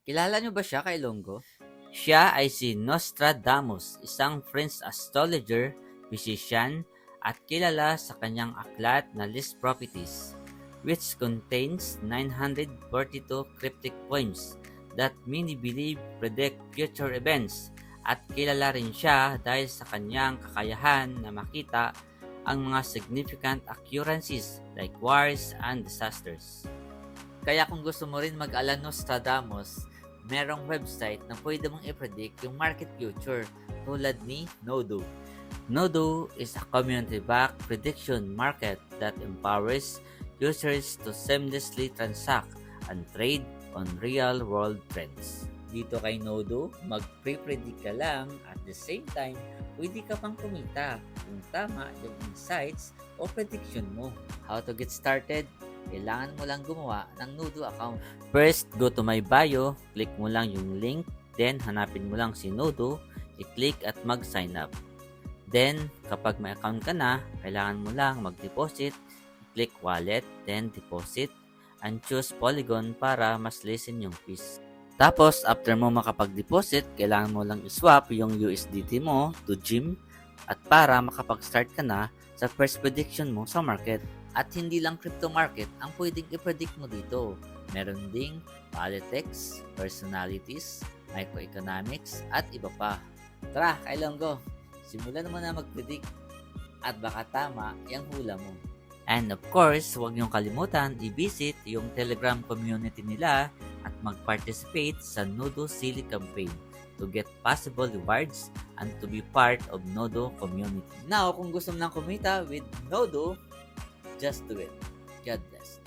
Kilala niyo ba siya, kay Longo? Siya ay si Nostradamus, isang French astrologer, physician, at kilala sa kanyang aklat na List Prophecies, which contains 942 cryptic poems that many believe predict future events. At kilala rin siya dahil sa kanyang kakayahan na makita ang mga significant occurrences like wars and disasters. Kaya kung gusto mo rin mag-ala Nostradamus, merong website na pwede mong i-predict yung market future tulad ni Nodo. Nodo is a community-backed prediction market that empowers users to seamlessly transact and trade on real-world trends. Dito kay Nodo, mag-pre-predict ka lang at the same time, pwede ka pang kumita kung tama yung insights o prediction mo. How to get started? Kailangan mo lang gumawa ng Nodo account. First, go to my bio, click mo lang yung link, then hanapin mo lang si Nodo, i-click at mag-sign up. Then, kapag may account ka na, kailangan mo lang mag-deposit, click wallet, then deposit, and choose Polygon para mas lessen yung fees. Tapos, after mo makapag-deposit, kailangan mo lang i-swap yung USDT mo to GEM at para makapag-start ka na sa first prediction mo sa market. At hindi lang crypto market ang pwedeng i-predict mo dito. Meron ding politics, personalities, microeconomics, at iba pa. Tara, Kailonggo! Simulan mo na mag-predict at baka tama yung hula mo. And of course, huwag niyong kalimutan i-visit yung Telegram community nila at mag-participate sa Nodo Silly Campaign to get possible rewards and to be part of Nodo community. Now, kung gusto mo nang kumita with Nodo, just do it. God bless.